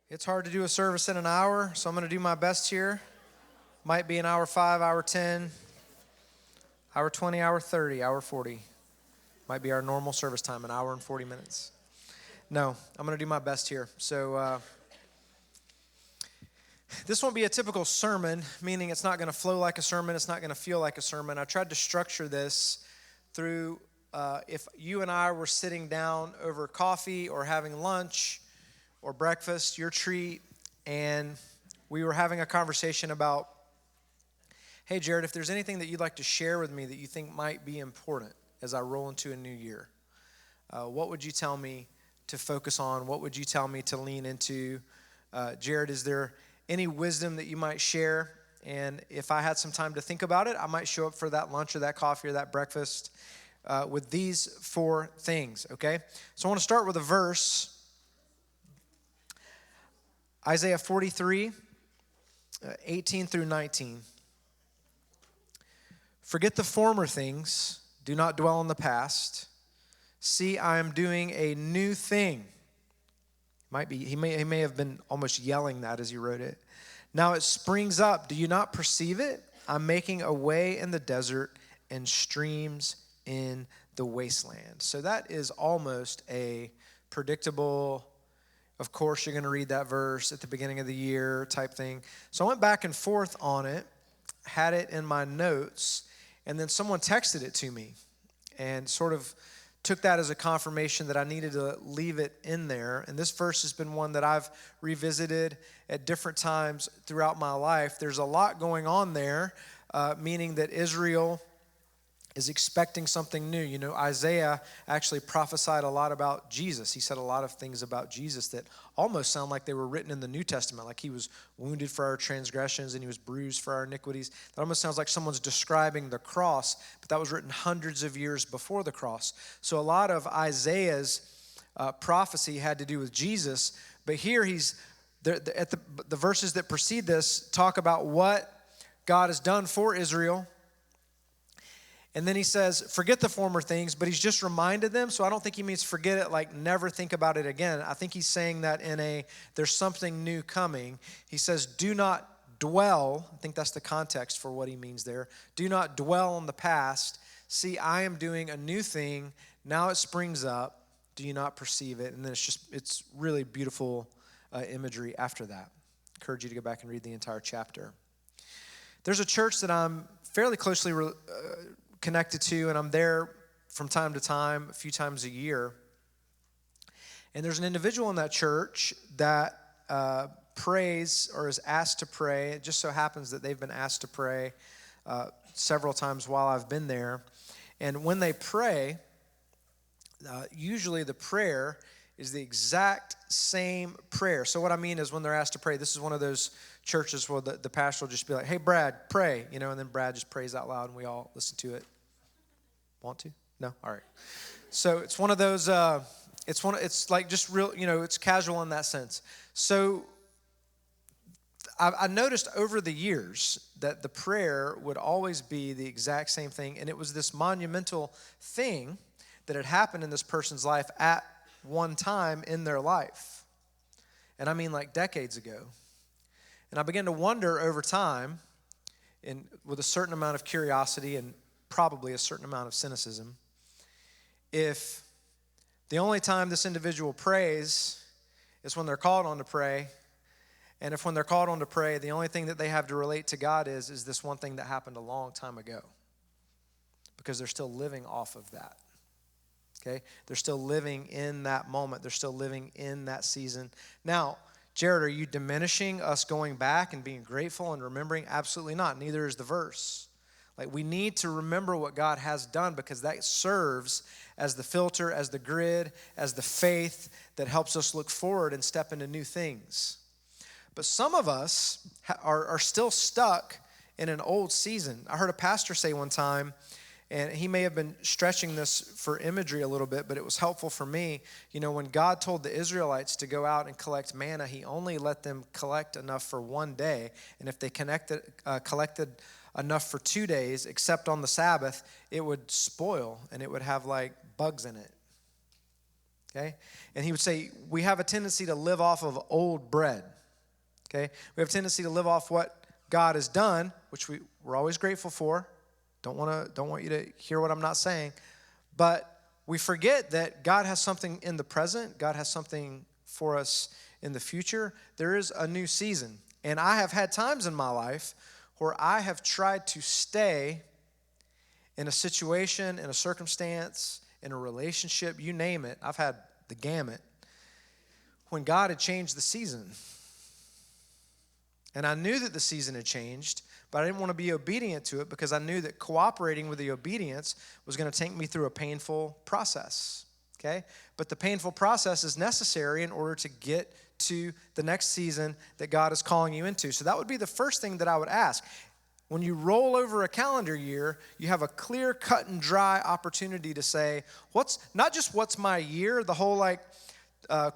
It's hard to do a service in an hour, so I'm going to do my best here. Might be an hour 5, hour 10, hour 20, hour 30, hour 40. Might be our normal service time, an hour and 40 minutes. No, I'm going to do my best here. So this won't be a typical sermon, meaning it's not going to flow like a sermon. It's not going to feel like a sermon. I tried to structure this through if you and I were sitting down over coffee or having lunch or breakfast, your treat, and we were having a conversation about, hey, Jared, if there's anything that you'd like to share with me that you think might be important as I roll into a new year, what would you tell me to focus on? What would you tell me to lean into? Jared, is there any wisdom that you might share? And if I had some time to think about it, I might show up for that lunch or that coffee or that breakfast with these 4 things, okay? So I want to start with a verse, Isaiah 43, 18 through 19. Forget the former things, do not dwell on the past. See, I am doing a new thing. He may have been almost yelling that as he wrote it. Now it springs up. Do you not perceive it? I'm making a way in the desert and streams in the wasteland. So that is almost a predictable, of course you're going to read that verse at the beginning of the year type thing. So I went back and forth on it, had it in my notes, and then someone texted it to me and sort of took that as a confirmation that I needed to leave it in there. And this verse has been one that I've revisited at different times throughout my life. There's a lot going on there, meaning that Israel is expecting something new. You know, Isaiah actually prophesied a lot about Jesus. He said a lot of things about Jesus that almost sound like they were written in the New Testament, like he was wounded for our transgressions and he was bruised for our iniquities. That almost sounds like someone's describing the cross, but that was written hundreds of years before the cross. So a lot of Isaiah's prophecy had to do with Jesus, but here the verses that precede this talk about what God has done for Israel. And then he says, forget the former things, but he's just reminded them. So I don't think he means forget it, like never think about it again. I think he's saying that there's something new coming. He says, do not dwell. I think that's the context for what he means there. Do not dwell on the past. See, I am doing a new thing. Now it springs up. Do you not perceive it? And then it's really beautiful imagery after that. I encourage you to go back and read the entire chapter. There's a church that I'm fairly closely connected to, and I'm there from time to time, a few times a year. And there's an individual in that church that prays or is asked to pray. It just so happens that they've been asked to pray several times while I've been there. And when they pray, usually the prayer is the exact same prayer. So what I mean is when they're asked to pray, this is one of those churches where the pastor will just be like, hey, Brad, pray, and then Brad just prays out loud and we all listen to it. Want to? No? All right. So it's one of those, it's like just real, it's casual in that sense. So I noticed over the years that the prayer would always be the exact same thing, and it was this monumental thing that had happened in this person's life at one time in their life. And I mean like decades ago. And I began to wonder over time, and with a certain amount of curiosity and probably a certain amount of cynicism, if the only time this individual prays is when they're called on to pray, and if when they're called on to pray, the only thing that they have to relate to God is this one thing that happened a long time ago, because they're still living off of that. Okay? They're still living in that moment. They're still living in that season. Now, Jared, are you diminishing us going back and being grateful and remembering? Absolutely not. Neither is the verse. Like, we need to remember what God has done, because that serves as the filter, as the grid, as the faith that helps us look forward and step into new things. But some of us are still stuck in an old season. I heard a pastor say one time, and he may have been stretching this for imagery a little bit, but it was helpful for me. When God told the Israelites to go out and collect manna, he only let them collect enough for one day. And if they collected enough for 2 days, except on the Sabbath, it would spoil and it would have like bugs in it. okay? And he would say, we have a tendency to live off of old bread, okay? We have a tendency to live off what God has done, which we're always grateful for. Don't want you to hear what I'm not saying. But we forget that God has something in the present. God has something for us in the future. There is a new season. And I have had times in my life where I have tried to stay in a situation, in a circumstance, in a relationship, you name it. I've had the gamut. When God had changed the season. And I knew that the season had changed, but I didn't want to be obedient to it because I knew that cooperating with the obedience was going to take me through a painful process, okay? But the painful process is necessary in order to get to the next season that God is calling you into. So that would be the first thing that I would ask. When you roll over a calendar year, you have a clear, cut and dry opportunity to say, not just what's my year, the whole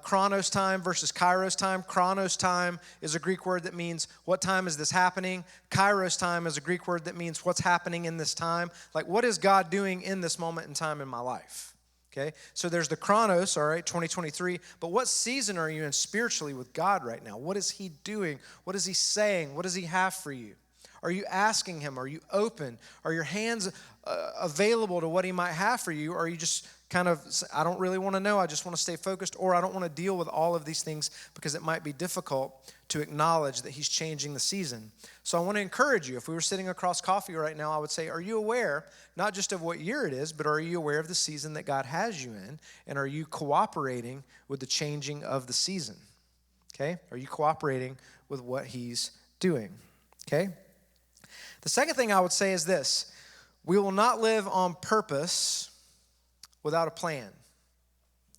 chronos time versus kairos time. Chronos time is a Greek word that means what time is this happening? Kairos time is a Greek word that means what's happening in this time. Like, what is God doing in this moment in time in my life? Okay, so there's the chronos, all right, 2023, but what season are you in spiritually with God right now? What is he doing? What is he saying? What does he have for you? Are you asking him? Are you open? Are your hands available to what he might have for you? Or are you just kind of, I don't really want to know, I just want to stay focused, or I don't want to deal with all of these things because it might be difficult to acknowledge that he's changing the season. So I want to encourage you, if we were sitting across coffee right now, I would say, are you aware, not just of what year it is, but are you aware of the season that God has you in? And are you cooperating with the changing of the season? Okay? Are you cooperating with what he's doing? Okay? The second thing I would say is this: we will not live on purpose without a plan,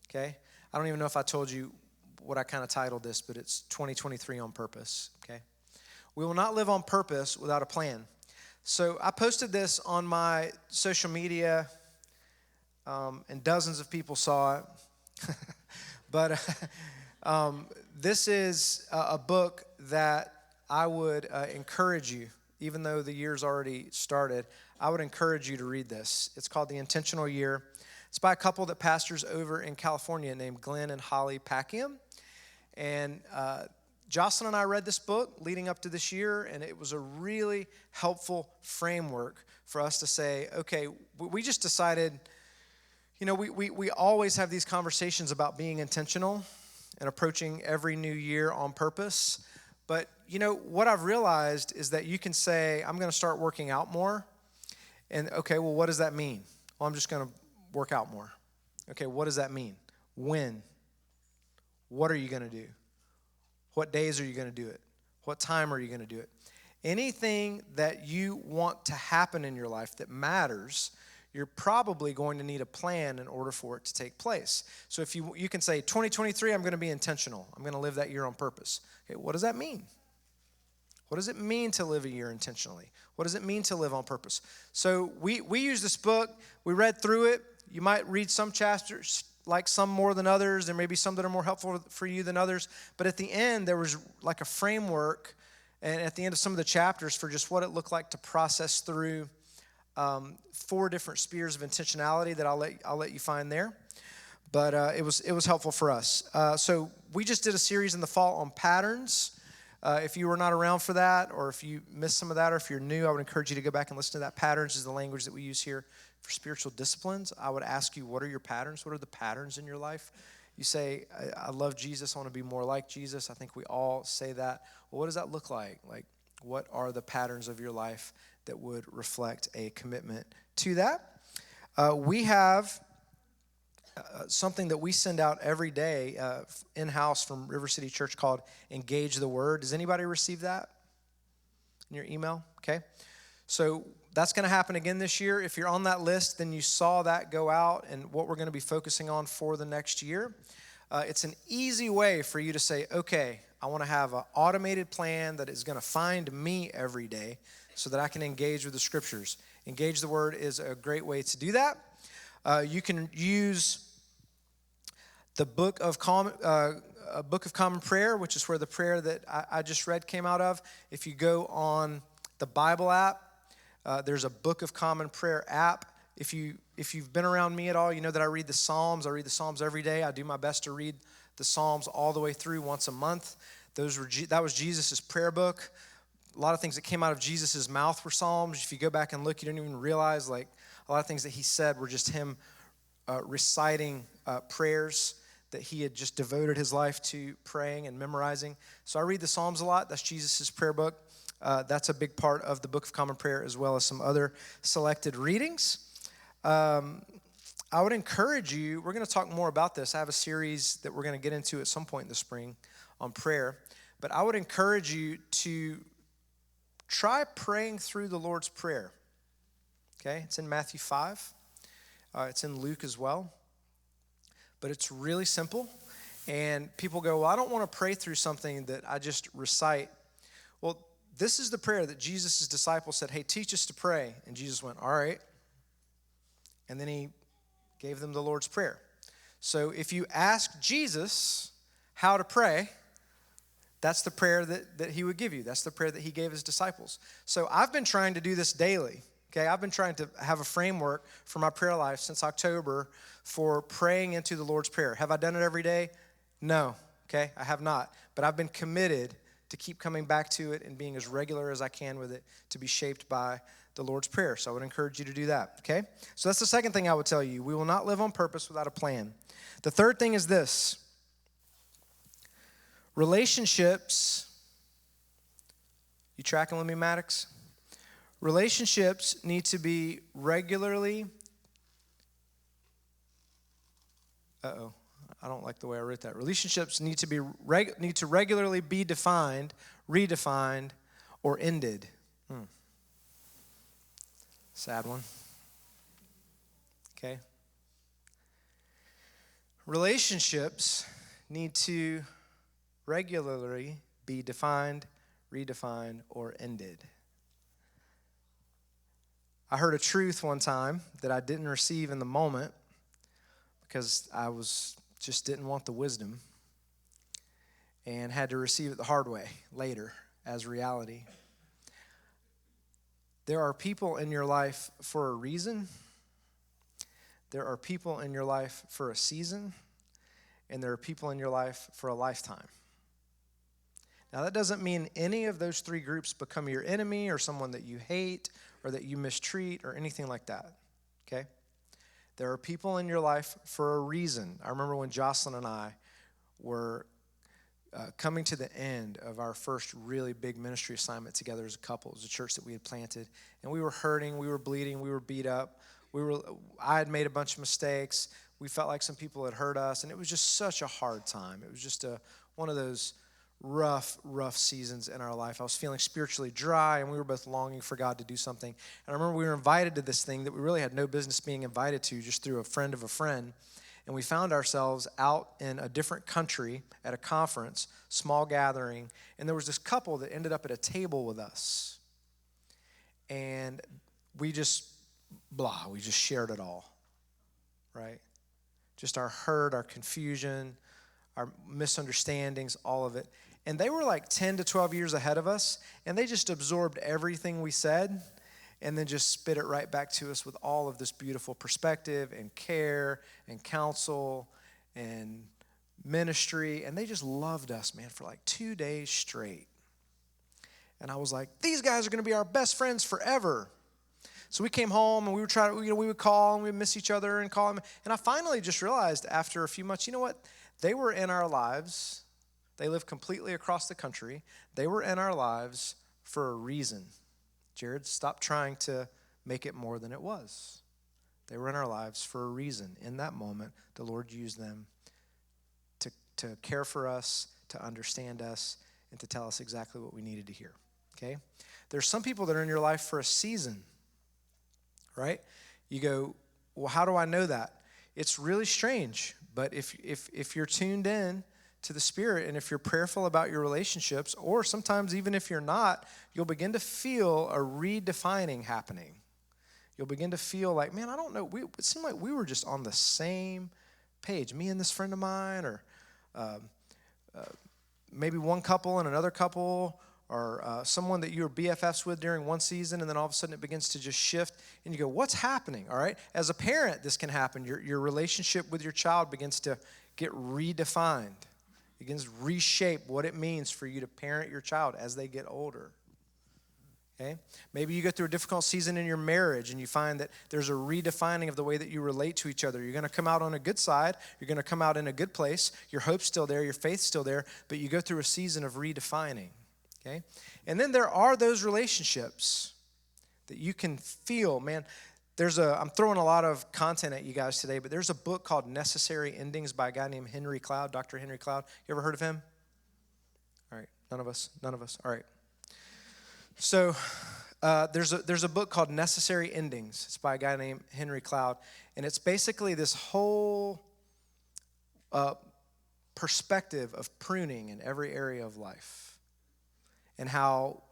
okay? I don't even know if I told you what I kind of titled this, but it's 2023 on purpose, okay? We will not live on purpose without a plan. So I posted this on my social media, and dozens of people saw it. But this is a book that I would encourage you, even though the year's already started, I would encourage you to read this. It's called The Intentional Year. It's by a couple that pastors over in California named Glenn and Holly Packiam. And Jocelyn and I read this book leading up to this year, and it was a really helpful framework for us to say, okay, we just decided, you know, we always have these conversations about being intentional and approaching every new year on purpose. But, you know, what I've realized is that you can say, I'm going to start working out more. And, okay, well, what does that mean? Well, I'm just going to work out more. Okay, what does that mean? When? What are you going to do? What days are you going to do it? What time are you going to do it? Anything that you want to happen in your life that matters, you're probably going to need a plan in order for it to take place. So if you can say, 2023, I'm going to be intentional. I'm going to live that year on purpose. Okay, what does that mean? What does it mean to live a year intentionally? What does it mean to live on purpose? So we use this book. We read through it. You might read some chapters, like some more than others. There may be some that are more helpful for you than others. But at the end, there was like a framework, and at the end of some of the chapters, for just what it looked like to process through 4 different spheres of intentionality that I'll let you find there. But it was helpful for us. So we just did a series in the fall on patterns. If you were not around for that, or if you missed some of that, or if you're new, I would encourage you to go back and listen to that. Patterns is the language that we use here for spiritual disciplines. I would ask you, what are your patterns? What are the patterns in your life? You say, I love Jesus. I want to be more like Jesus. I think we all say that. Well, what does that look like? Like, what are the patterns of your life that would reflect a commitment to that? We have something that we send out every day in-house from River City Church called Engage the Word. Does anybody receive that in your email? Okay. So that's going to happen again this year. If you're on that list, then you saw that go out and what we're going to be focusing on for the next year. It's an easy way for you to say, okay, I want to have an automated plan that is going to find me every day so that I can engage with the scriptures. Engage the Word is a great way to do that. You can use the Book of Common Prayer, which is where the prayer that I just read came out of. If you go on the Bible app, there's a Book of Common Prayer app. If you've been around me at all, you know that I read the Psalms. I read the Psalms every day. I do my best to read the Psalms all the way through once a month. That was Jesus' prayer book. A lot of things that came out of Jesus' mouth were Psalms. If you go back and look, you don't even realize, like, a lot of things that he said were just him reciting prayers that he had just devoted his life to praying and memorizing. So I read the Psalms a lot. That's Jesus' prayer book. That's a big part of the Book of Common Prayer, as well as some other selected readings. I would encourage you, we're going to talk more about this. I have a series that we're going to get into at some point in the spring on prayer. But I would encourage you to try praying through the Lord's Prayer. Okay, it's in Matthew 5. It's in Luke as well. But it's really simple. And people go, well, I don't want to pray through something that I just recite. Well, this is the prayer that Jesus' disciples said, hey, teach us to pray. And Jesus went, all right. And then he gave them the Lord's Prayer. So if you ask Jesus how to pray, that's the prayer that he would give you. That's the prayer that he gave his disciples. So I've been trying to do this daily. Okay, I've been trying to have a framework for my prayer life since October for praying into the Lord's Prayer. Have I done it every day? No, okay, I have not. But I've been committed to keep coming back to it and being as regular as I can with it to be shaped by the Lord's Prayer. So I would encourage you to do that, okay? So that's the second thing I would tell you. We will not live on purpose without a plan. The third thing is this. Relationships, you tracking with me, Maddox? Relationships need to be regularly, I don't like the way I wrote that. Relationships need to regularly be defined, redefined, or ended. Sad one. Okay. Relationships need to regularly be defined, redefined, or ended. I heard a truth one time that I didn't receive in the moment because I just didn't want the wisdom and had to receive it the hard way later as reality. There are people in your life for a reason. There are people in your life for a season. And there are people in your life for a lifetime. Now, that doesn't mean any of those three groups become your enemy or someone that you hate or that you mistreat or anything like that, okay? There are people in your life for a reason. I remember when Jocelyn and I were coming to the end of our first really big ministry assignment together as a couple. It was a church that we had planted, and we were hurting, we were bleeding, we were beat up. I had made a bunch of mistakes. We felt like some people had hurt us, and it was just such a hard time. It was just one of those rough seasons in our life. I was feeling spiritually dry, and we were both longing for God to do something. And I remember we were invited to this thing that we really had no business being invited to, just through a friend of a friend. And we found ourselves out in a different country at a conference, small gathering, and there was this couple that ended up at a table with us. And we just shared it all, right? Just our hurt, our confusion, our misunderstandings, all of it. And they were like 10 to 12 years ahead of us, and they just absorbed everything we said and then just spit it right back to us with all of this beautiful perspective and care and counsel and ministry. And they just loved us, man, for like 2 days straight. And I was like, these guys are going to be our best friends forever. So we came home and we would call and we would miss each other and call them. And I finally just realized after a few months, you know what? They were in our lives. They lived completely across the country. They were in our lives for a reason. Jared, stop trying to make it more than it was. They were in our lives for a reason. In that moment, the Lord used them to care for us, to understand us, and to tell us exactly what we needed to hear. Okay? There's some people that are in your life for a season, right? You go, well, how do I know that? It's really strange, but if you're tuned in to the Spirit, and if you're prayerful about your relationships, or sometimes even if you're not, you'll begin to feel a redefining happening. You'll begin to feel like, man, I don't know, it seemed like we were just on the same page, me and this friend of mine, or maybe one couple and another couple, someone that you were BFFs with during one season, and then all of a sudden it begins to just shift, and you go, what's happening, all right? As a parent, this can happen. Your relationship with your child begins to get redefined, begins to reshape what it means for you to parent your child as they get older. Okay? Maybe you go through a difficult season in your marriage and you find that there's a redefining of the way that you relate to each other. You're going to come out on a good side. You're going to come out in a good place. Your hope's still there. Your faith's still there. But you go through a season of redefining. Okay? And then there are those relationships that you can feel, man. I'm throwing a lot of content at you guys today, but there's a book called Necessary Endings by a guy named Henry Cloud, Dr. Henry Cloud. You ever heard of him? All right, none of us. All right. So there's a book called Necessary Endings. It's by a guy named Henry Cloud, and it's basically this whole perspective of pruning in every area of life and how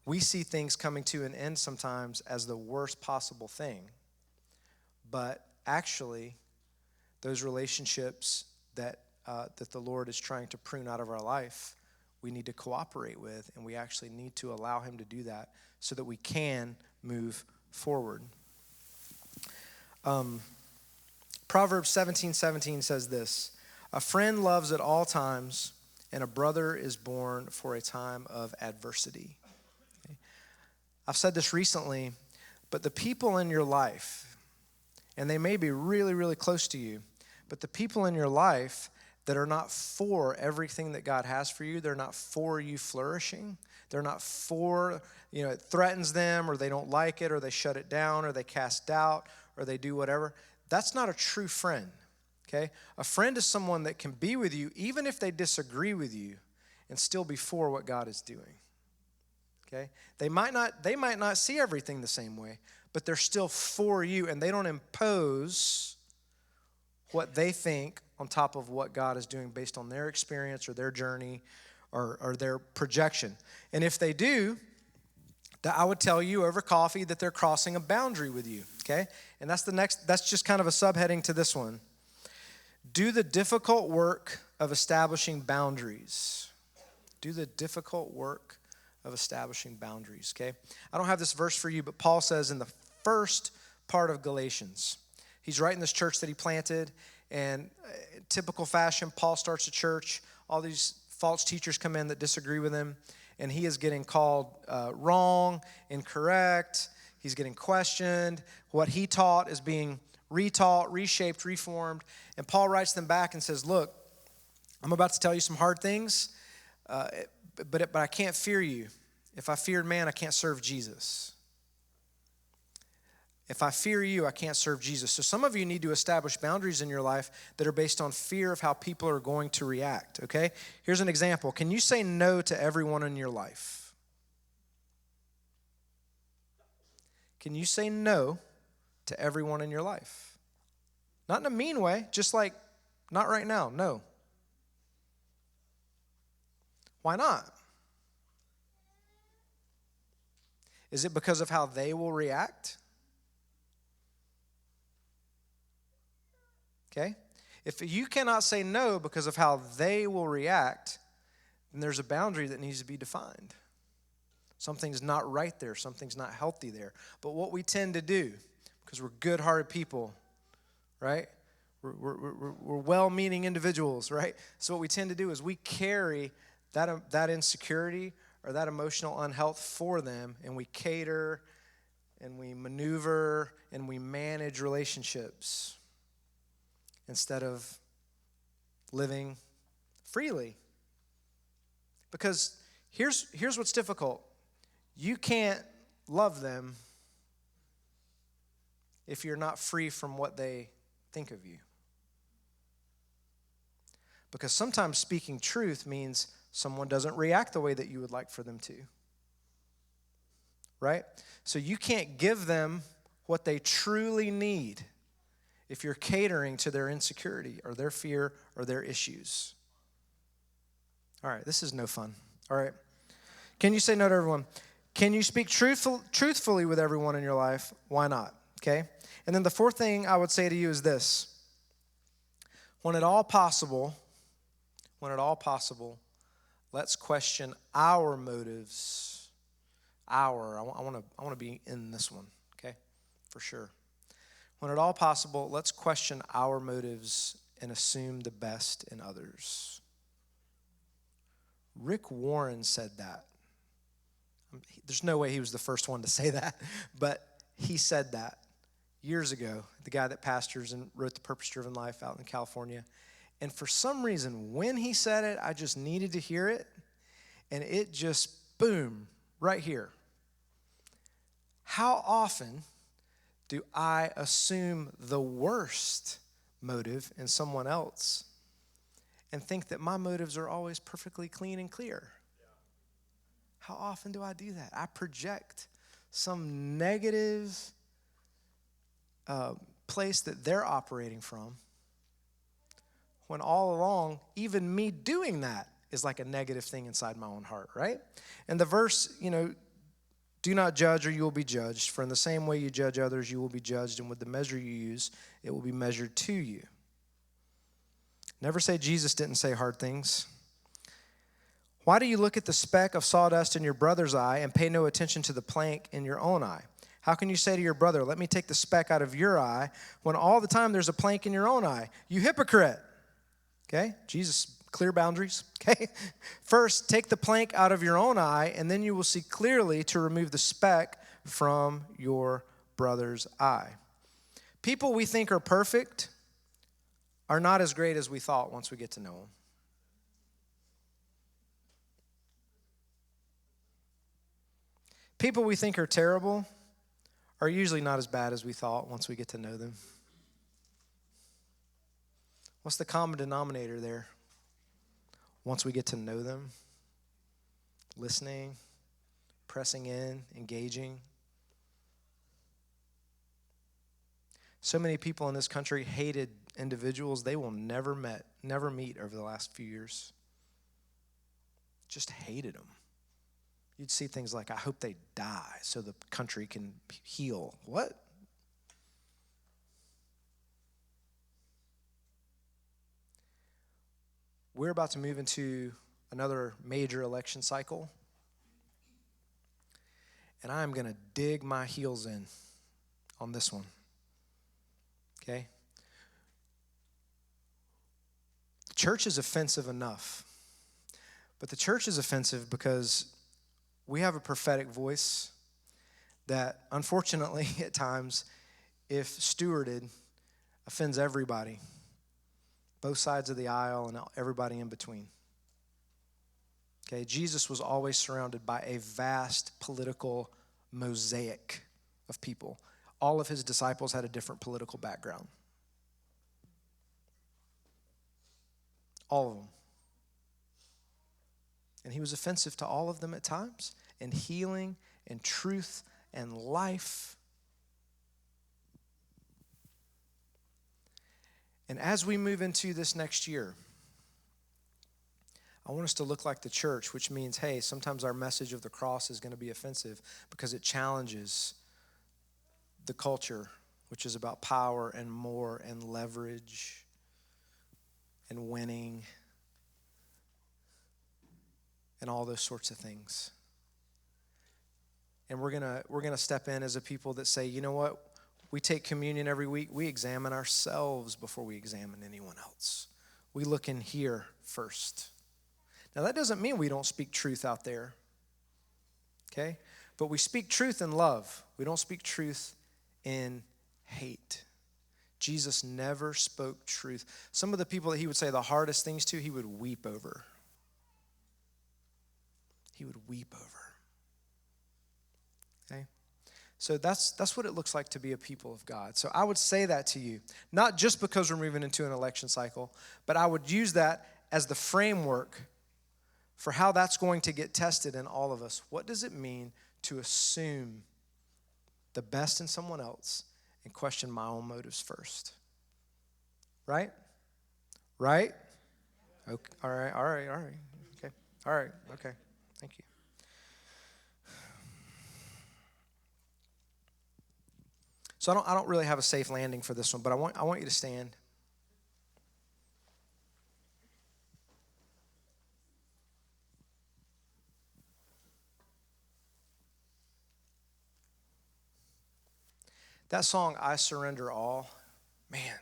we see things coming to an end sometimes as the worst possible thing, but actually those relationships that the Lord is trying to prune out of our life, we need to cooperate with, and we actually need to allow him to do that so that we can move forward. Proverbs 17:17 says this, "A friend loves at all times, and a brother is born for a time of adversity." Okay? I've said this recently, but the people in your life, and they may be really, really close to you, but the people in your life that are not for everything that God has for you, they're not for you flourishing, they're not for, it threatens them, or they don't like it, or they shut it down, or they cast doubt, or they do whatever, that's not a true friend, okay? A friend is someone that can be with you even if they disagree with you and still be for what God is doing, okay? They might not see everything the same way, but they're still for you, and they don't impose what they think on top of what God is doing based on their experience or their journey or their projection. And if they do, that I would tell you over coffee that they're crossing a boundary with you, okay? And that's just kind of a subheading to this one. Do the difficult work of establishing boundaries. Do the difficult work of establishing boundaries, okay? I don't have this verse for you, but Paul says in the first part of Galatians, he's writing this church that he planted, and typical fashion, Paul starts a church. All these false teachers come in that disagree with him, and he is getting called wrong, incorrect. He's getting questioned. What he taught is being retaught, reshaped, reformed. And Paul writes them back and says, look, I'm about to tell you some hard things, but I can't fear you. If I feared man, I can't serve Jesus. If I fear you, I can't serve Jesus. So some of you need to establish boundaries in your life that are based on fear of how people are going to react, okay? Here's an example. Can you say no to everyone in your life? Can you say no to everyone in your life? Not in a mean way, just like, not right now, no. Why not? Is it because of how they will react? Okay? If you cannot say no because of how they will react, then there's a boundary that needs to be defined. Something's not right there. Something's not healthy there. But what we tend to do, because we're good-hearted people, right? We're well-meaning individuals, right? So what we tend to do is we carry that insecurity or that emotional unhealth for them, and we cater and we maneuver and we manage relationships instead of living freely. Because here's what's difficult. You can't love them if you're not free from what they think of you. Because sometimes speaking truth means someone doesn't react the way that you would like for them to. Right? So you can't give them what they truly need if you're catering to their insecurity or their fear or their issues. All right, this is no fun. All right. Can you say no to everyone? Can you speak truthfully with everyone in your life? Why not? Okay? And then the fourth thing I would say to you is this. When at all possible, let's question our motives. I want to be in this one, okay? For sure. When at all possible, let's question our motives and assume the best in others. Rick Warren said that. There's no way he was the first one to say that, but he said that years ago, the guy that pastors and wrote The Purpose-Driven Life out in California. And for some reason, when he said it, I just needed to hear it, and it just, boom, right here. How often do I assume the worst motive in someone else and think that my motives are always perfectly clean and clear? How often do I do that? I project some negative place that they're operating from, when all along, even me doing that is like a negative thing inside my own heart, right? And the verse, do not judge or you will be judged. For in the same way you judge others, you will be judged. And with the measure you use, it will be measured to you. Never say Jesus didn't say hard things. Why do you look at the speck of sawdust in your brother's eye and pay no attention to the plank in your own eye? How can you say to your brother, let me take the speck out of your eye, when all the time there's a plank in your own eye? You hypocrite. Okay? Jesus, clear boundaries. Okay? First, take the plank out of your own eye, and then you will see clearly to remove the speck from your brother's eye. People we think are perfect are not as great as we thought once we get to know them. People we think are terrible are usually not as bad as we thought once we get to know them. What's the common denominator there? Once we get to know them, listening, pressing in, engaging. So many people in this country hated individuals they will never meet over the last few years. Just hated them. You'd see things like, I hope they die so the country can heal. What? We're about to move into another major election cycle. And I'm going to dig my heels in on this one. Okay? The church is offensive enough. But the church is offensive because we have a prophetic voice that, unfortunately, at times, if stewarded, offends everybody, both sides of the aisle and everybody in between. Okay, Jesus was always surrounded by a vast political mosaic of people. All of his disciples had a different political background. All of them. And he was offensive to all of them at times, and healing and truth and life. And as we move into this next year, I want us to look like the church, which means, hey, sometimes our message of the cross is going to be offensive because it challenges the culture, which is about power and more and leverage and winning and all those sorts of things. And we're gonna step in as a people that say, you know what? We take communion every week. We examine ourselves before we examine anyone else. We look in here first. Now, that doesn't mean we don't speak truth out there, okay? But we speak truth in love. We don't speak truth in hate. Jesus never spoke truth. Some of the people that he would say the hardest things to, he would weep over. He would weep over. Okay? So that's what it looks like to be a people of God. So I would say that to you, not just because we're moving into an election cycle, but I would use that as the framework for how that's going to get tested in all of us. What does it mean to assume the best in someone else and question my own motives first? Right? Right? Okay. All right. Okay. All right. Okay. Thank you. So I don't really have a safe landing for this one, but I want you to stand. That song, I Surrender All, man,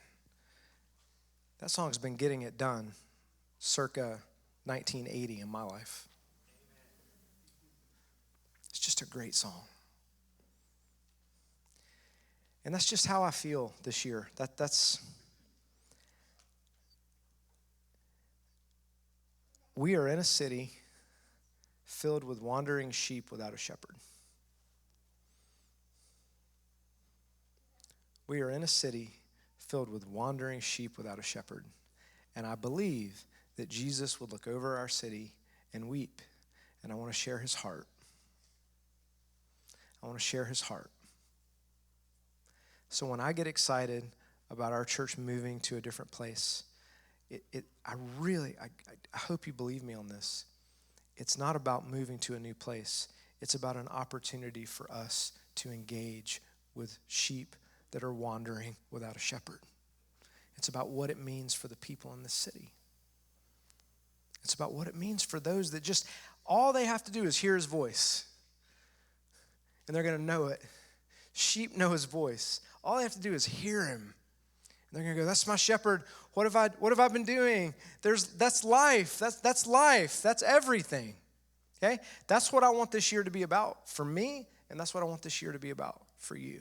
that song's been getting it done circa 1980 in my life. It's just a great song. And that's just how I feel this year. We are in a city filled with wandering sheep without a shepherd. We are in a city filled with wandering sheep without a shepherd. And I believe that Jesus would look over our city and weep. And I want to share his heart. I want to share his heart. So when I get excited about our church moving to a different place, I hope you believe me on this. It's not about moving to a new place. It's about an opportunity for us to engage with sheep that are wandering without a shepherd. It's about what it means for the people in this city. It's about what it means for those that just, all they have to do is hear his voice. And they're going to know it. Sheep know his voice. All they have to do is hear him. And they're going to go, that's my shepherd. What have I been doing? That's life. That's life. That's everything. Okay? That's what I want this year to be about for me, and that's what I want this year to be about for you.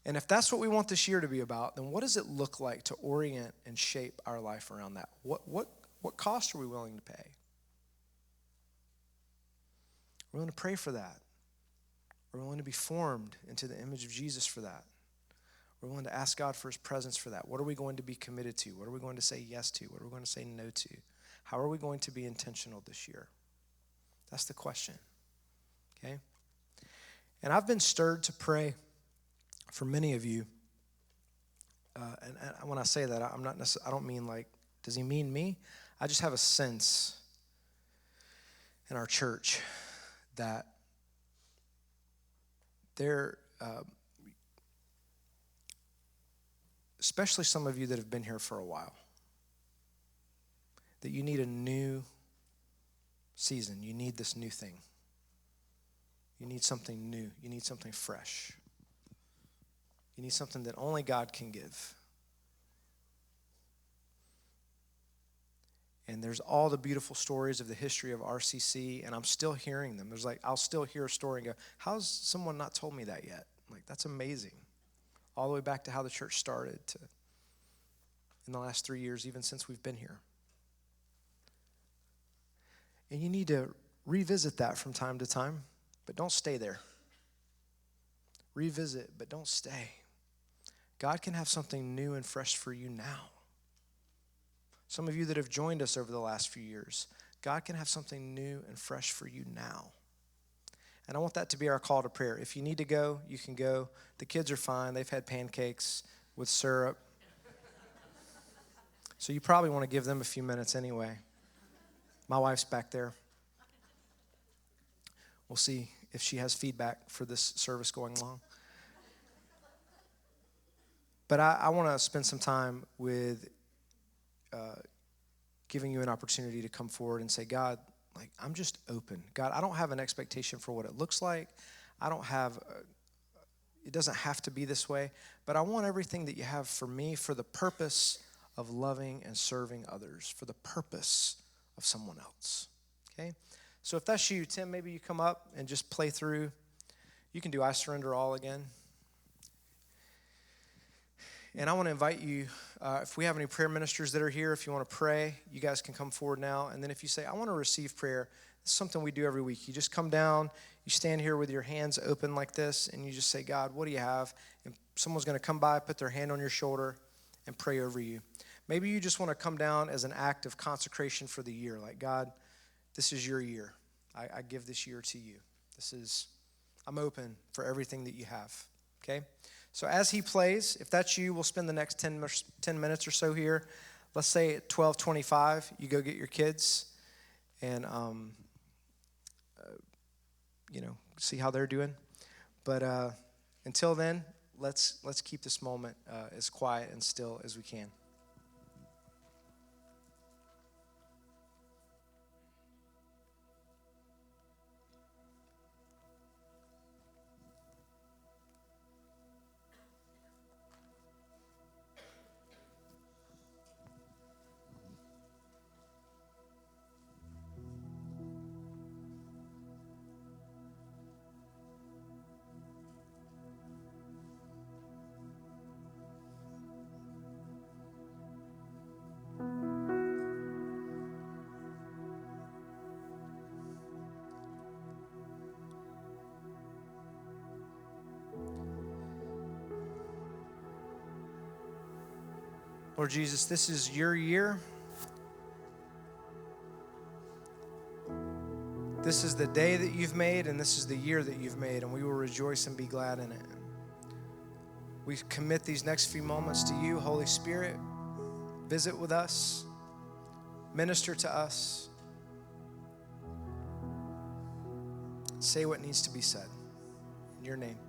And if that's what we want this year to be about, then what does it look like to orient and shape our life around that? What cost are we willing to pay? We're willing to pray for that. We're willing to be formed into the image of Jesus for that. We're willing to ask God for his presence for that. What are we going to be committed to? What are we going to say yes to? What are we going to say no to? How are we going to be intentional this year? That's the question, okay? And I've been stirred to pray for many of you. And when I say that, I don't mean like, does he mean me? I just have a sense in our church that there, especially some of you that have been here for a while, that you need a new season. You need this new thing. You need something new. You need something fresh. You need something that only God can give. And there's all the beautiful stories of the history of RCC, and I'm still hearing them. I'll still hear a story and go, how's someone not told me that yet? Like, that's amazing. All the way back to how the church started in the last 3 years, even since we've been here. And you need to revisit that from time to time, but don't stay there. Revisit, but don't stay. God can have something new and fresh for you now. Some of you that have joined us over the last few years, God can have something new and fresh for you now. And I want that to be our call to prayer. If you need to go, you can go. The kids are fine. They've had pancakes with syrup. So you probably want to give them a few minutes anyway. My wife's back there. We'll see if she has feedback for this service going along. But I want to spend some time with giving you an opportunity to come forward and say, God, like, I'm just open. God, I don't have an expectation for what it looks like. It doesn't have to be this way, but I want everything that you have for me for the purpose of loving and serving others, for the purpose of someone else, okay? So if that's you, Tim, maybe you come up and just play through. You can do I Surrender All again. And I want to invite you, if we have any prayer ministers that are here, if you want to pray, you guys can come forward now. And then if you say, I want to receive prayer, it's something we do every week. You just come down, you stand here with your hands open like this, and you just say, God, what do you have? And someone's going to come by, put their hand on your shoulder, and pray over you. Maybe you just want to come down as an act of consecration for the year. Like, God, this is your year. I give this year to you. I'm open for everything that you have, okay? So as he plays, if that's you, we'll spend the next 10 minutes or so here. Let's say at 12:25, you go get your kids and, see how they're doing. But until then, let's keep this moment as quiet and still as we can. Lord Jesus, this is your year. This is the day that you've made, and this is the year that you've made, and we will rejoice and be glad in it. We commit these next few moments to you, Holy Spirit. Visit with us. Minister to us. Say what needs to be said. In your name.